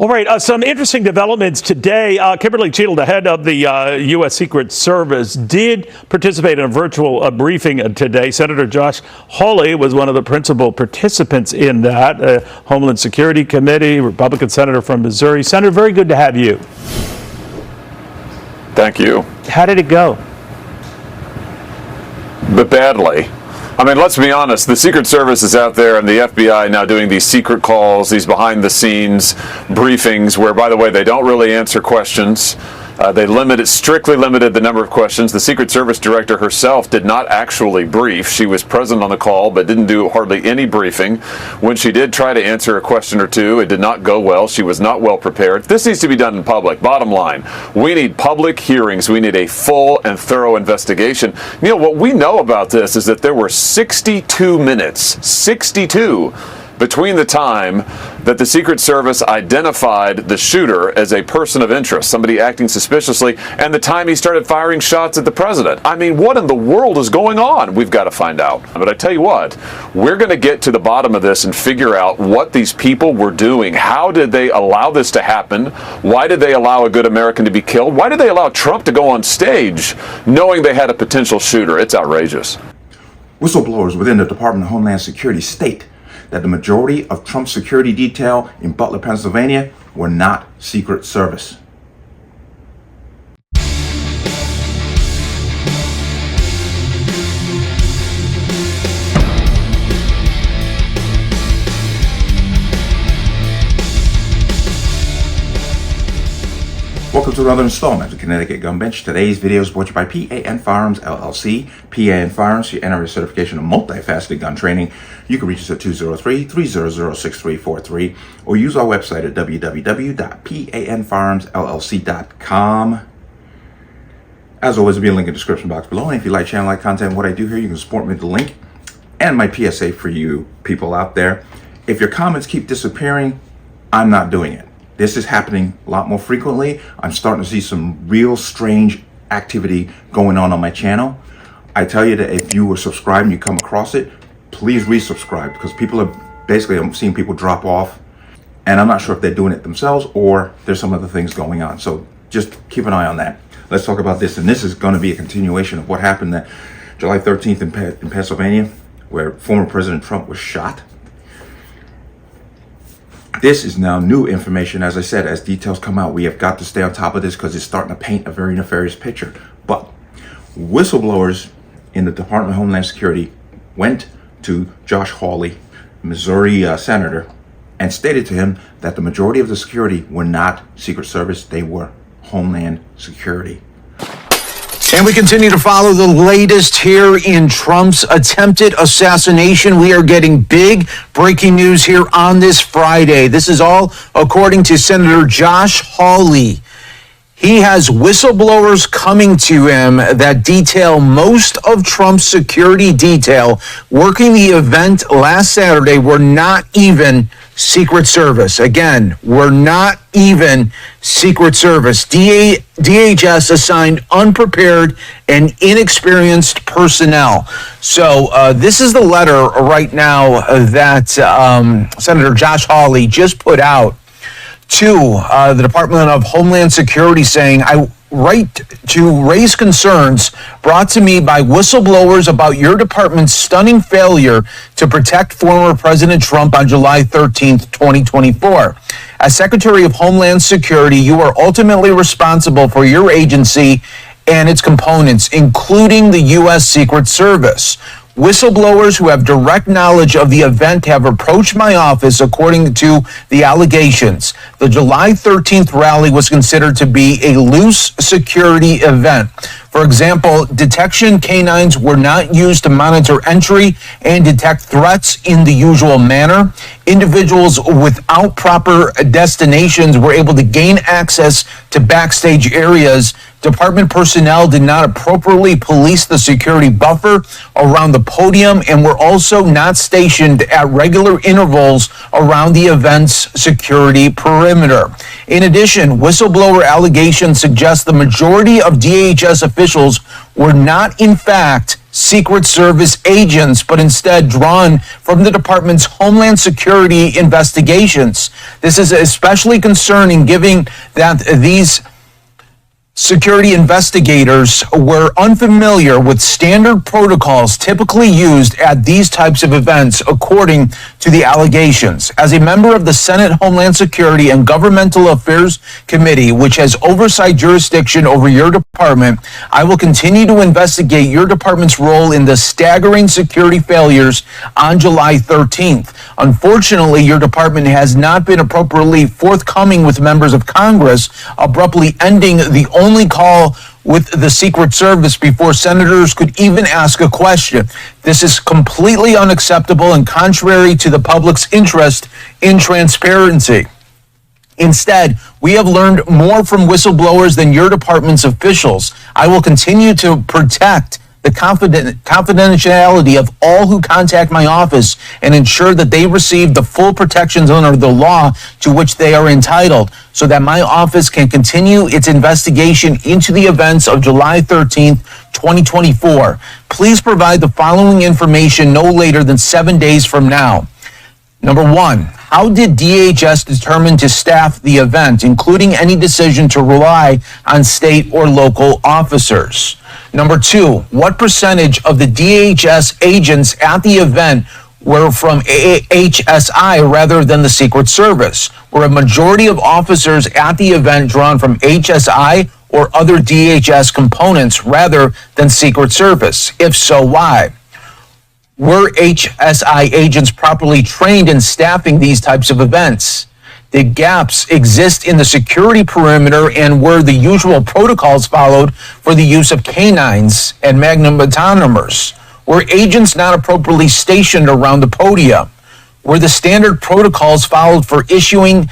All right, some interesting developments today. Kimberly Cheadle, the head of the U.S. Secret Service, did participate in a virtual briefing today. Senator Josh Hawley was one of the principal participants in that. Homeland Security Committee, Republican senator from Missouri. Senator, very good to have you. Thank you. How did it go? But badly. I mean, let's be honest, the Secret Service is out there and the FBI now doing these secret calls, these behind-the-scenes briefings where, by the way, they don't really answer questions. They strictly limited the number of questions. The Secret Service director herself did not actually brief. She was present on the call but didn't do hardly any briefing. When she did try to answer a question or two, it did not go well. She was not well prepared. This needs to be done in public. Bottom line, we need public hearings. We need a full and thorough investigation. Neil, what we know about this is that there were 62 minutes, 62, between the time that the Secret Service identified the shooter as a person of interest, somebody acting suspiciously, and the time he started firing shots at the president. I mean, what in the world is going on? We've got to find out. But I tell you what, we're going to get to the bottom of this and figure out what these people were doing. How did they allow this to happen? Why did they allow a good American to be killed? Why did they allow Trump to go on stage knowing they had a potential shooter? It's outrageous. Whistleblowers within the Department of Homeland Security state that the majority of Trump's security detail in Butler, Pennsylvania were not Secret Service. Welcome to another installment of the Connecticut Gun Bench. Today's video is brought to you by P.A.N. Firearms, LLC. P.A.N. Firearms, your NRA certification of multifaceted gun training. You can reach us at 203-300-6343 or use our website at www.panfirearmsllc.com. As always, there'll be a link in the description box below. And if you like channel, like content, and what I do here, you can support me with the link. And my PSA for you people out there. If your comments keep disappearing, I'm not doing it. This is happening a lot more frequently. I'm starting to see some real strange activity going on my channel. I tell you that if you were subscribed and you come across it, please resubscribe, because people are basically, I'm seeing people drop off, and I'm not sure if they're doing it themselves or there's some other things going on. So just keep an eye on that. Let's talk about this. And this is going to be a continuation of what happened that July 13th in Pennsylvania, where former President Trump was shot. This is now new information. As I said, as details come out, we have got to stay on top of this because it's starting to paint a very nefarious picture. But whistleblowers in the Department of Homeland Security went to Josh Hawley, Missouri senator, and stated to him that the majority of the security were not Secret Service, they were Homeland Security. And we continue to follow the latest here in Trump's attempted assassination. We are getting big breaking news here on this Friday. This is all according to Senator Josh Hawley. He has whistleblowers coming to him that detail most of Trump's security detail working the event last Saturday were not even Secret Service. Again, we're not even Secret Service. DHS assigned unprepared and inexperienced personnel. So this is the letter right now that Senator Josh Hawley just put out to the Department of Homeland Security, saying, I write to raise concerns brought to me by whistleblowers about your department's stunning failure to protect former President Trump on July 13th, 2024. As Secretary of Homeland Security, you are ultimately responsible for your agency and its components, including the U.S. Secret Service. Whistleblowers who have direct knowledge of the event have approached my office according to the allegations. The July 13th rally was considered to be a loose security event. For example, detection canines were not used to monitor entry and detect threats in the usual manner. Individuals without proper destinations were able to gain access to backstage areas. Department personnel did not appropriately police the security buffer around the podium and were also not stationed at regular intervals around the event's security perimeter. In addition, whistleblower allegations suggest the majority of DHS officials were not, in fact, Secret Service agents, but instead drawn from the department's Homeland Security investigations. This is especially concerning given that these security investigators were unfamiliar with standard protocols typically used at these types of events, according to the allegations. As a member of the Senate Homeland Security and Governmental Affairs Committee, which has oversight jurisdiction over your department, I will continue to investigate your department's role in the staggering security failures on July 13th. Unfortunately, your department has not been appropriately forthcoming with members of Congress, abruptly ending the only call with the Secret Service before senators could even ask a question. This is completely unacceptable and contrary to the public's interest in transparency. Instead, we have learned more from whistleblowers than your department's officials. I will continue to protect the confidentiality of all who contact my office and ensure that they receive the full protections under the law to which they are entitled, so that my office can continue its investigation into the events of July 13th, 2024. Please provide the following information no later than 7 days from now. Number one, how did DHS determine to staff the event, including any decision to rely on state or local officers? Number two, what percentage of the DHS agents at the event were from HSI rather than the Secret Service? Were a majority of officers at the event drawn from HSI or other DHS components rather than Secret Service? If so, why? Were HSI agents properly trained in staffing these types of events? Did gaps exist in the security perimeter, and were the usual protocols followed for the use of canines and magnetometers? Were agents not appropriately stationed around the podium? Were the standard protocols followed for issuing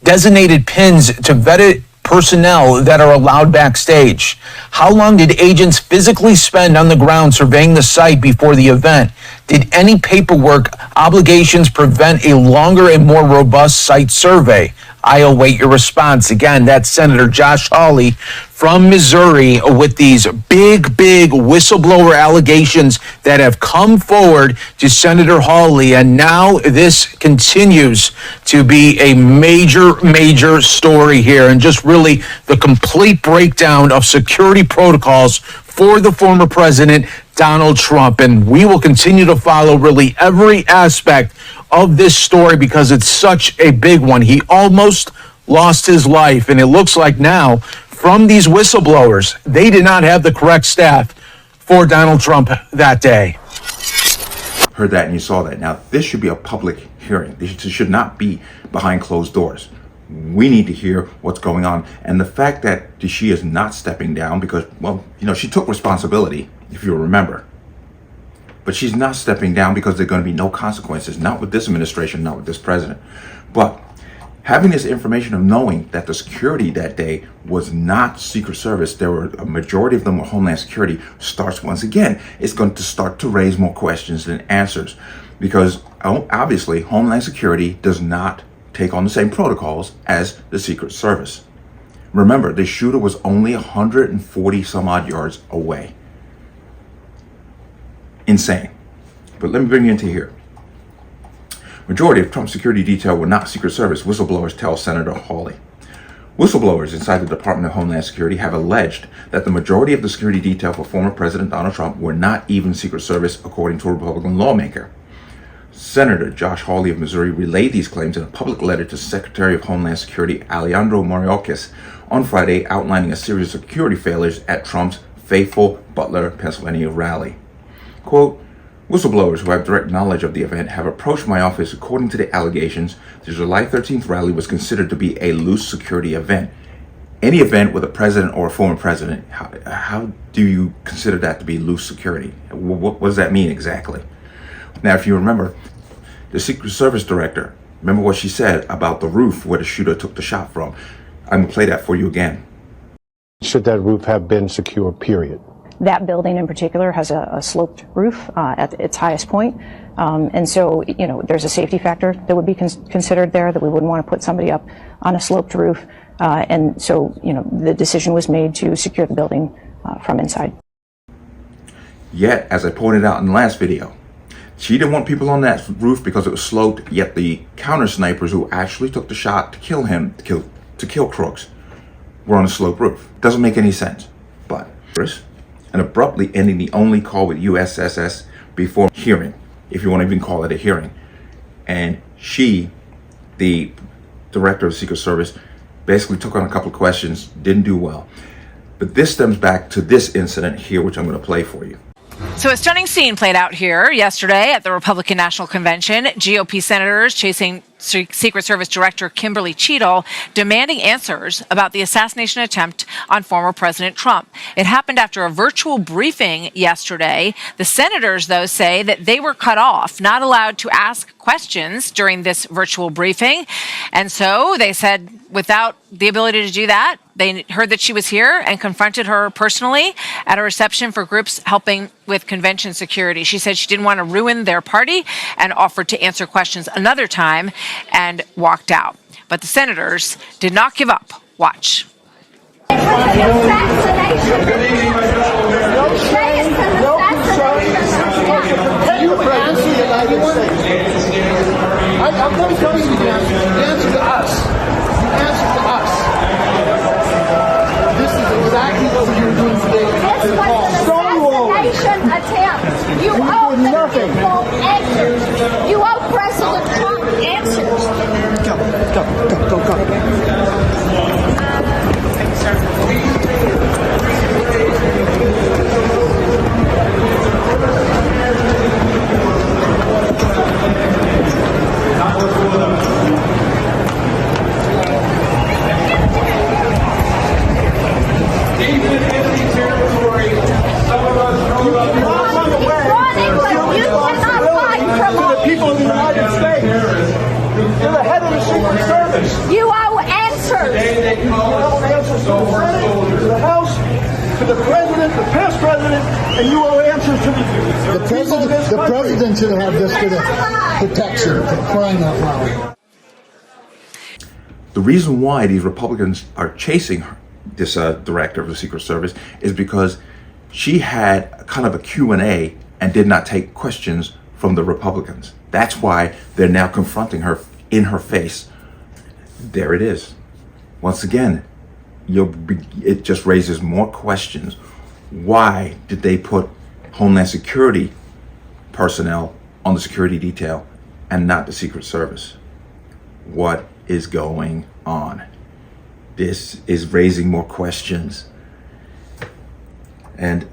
designated pins to vetted personnel that are allowed backstage? How long did agents physically spend on the ground surveying the site before the event? Did any paperwork obligations prevent a longer and more robust site survey? I await your response. Again, that's Senator Josh Hawley from Missouri with these big whistleblower allegations that have come forward to Senator Hawley. And now this continues to be a major story here, and just really the complete breakdown of security protocols for the former president, Donald Trump. And we will continue to follow really every aspect of this story because it's such a big one. He almost lost his life, and it looks like now from these whistleblowers, they did not have the correct staff for Donald Trump that day. Heard that and you saw that. Now, this should be a public hearing. This should not be behind closed doors. We need to hear what's going on. And the fact that she is not stepping down because, well, she took responsibility, if you remember. But she's not stepping down because there are going to be no consequences, not with this administration, not with this president. But having this information of knowing that the security that day was not Secret Service, there were a majority of them were Homeland Security, starts once again, it's going to start to raise more questions than answers. Because obviously Homeland Security does not take on the same protocols as the Secret Service. Remember, the shooter was only 140 some odd yards away. Insane. But let me bring you into here. Majority of Trump's security detail were not Secret Service, whistleblowers tell Senator Hawley. Whistleblowers inside the Department of Homeland Security have alleged that the majority of the security detail for former President Donald Trump were not even Secret Service, according to a Republican lawmaker. Senator Josh Hawley of Missouri relayed these claims in a public letter to Secretary of Homeland Security Alejandro Mayorkas on Friday, outlining a series of security failures at Trump's faithful Butler, Pennsylvania rally. Quote, whistleblowers who have direct knowledge of the event have approached my office. According to the allegations, the July 13th rally was considered to be a loose security event. Any event with a president or a former president, how do you consider that to be loose security? What does that mean exactly? Now, if you remember, the Secret Service director, remember what she said about the roof where the shooter took the shot from. I'm going to play that for you again. Should that roof have been secure, period? That building in particular has a sloped roof at its highest point. And so, there's a safety factor that would be considered there, that we wouldn't want to put somebody up on a sloped roof. And so, the decision was made to secure the building from inside. Yet, as I pointed out in the last video, she didn't want people on that roof because it was sloped, yet the counter snipers who actually took the shot to kill him, to kill Crooks, were on a sloped roof. Doesn't make any sense. But, and abruptly ending the only call with USSS before hearing, if you want to even call it a hearing. And she, the director of the Secret Service, basically took on a couple of questions, didn't do well. But this stems back to this incident here, which I'm going to play for you. So a stunning scene played out here yesterday at the Republican National Convention. GOP senators chasing Secret Service Director Kimberly Cheadle, demanding answers about the assassination attempt on former President Trump. It happened after a virtual briefing yesterday. The senators, though, say that they were cut off, not allowed to ask questions during this virtual briefing. And so they said without the ability to do that, they heard that she was here and confronted her personally at a reception for groups helping with convention security. She said she didn't want to ruin their party and offered to answer questions another time and walked out. But the senators did not give up. Watch. I'm going to tell you the answer. The answer to us. The answer to us. This is exactly what you're doing today. This was an assassination attempt. You owe the people answers. You owe President Trump answers. Go. You owe answers. You owe answers to the Senate, to the House, to the President, the past President, and you owe answers to the President. The President should have this kind of protection for crying out loud. The reason why these Republicans are chasing her, this director of the Secret Service, is because she had kind of a Q&A and did not take questions from the Republicans. That's why they're now confronting her in her face. There it is. Once again, it just raises more questions. Why did they put Homeland Security personnel on the security detail and not the Secret Service? What is going on? This is raising more questions. And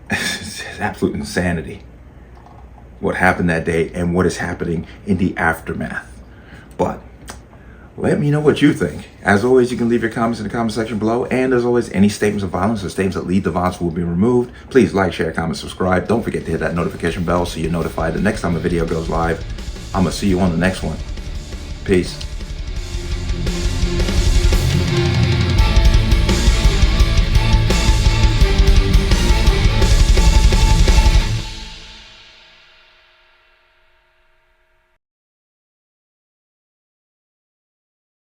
it's absolute insanity what happened that day and what is happening in the aftermath. But let me know what you think. As always, you can leave your comments in the comment section below. And as always, any statements of violence or statements that lead to violence will be removed. Please like, share, comment, subscribe. Don't forget to hit that notification bell so you're notified the next time a video goes live. I'm going to see you on the next one. Peace.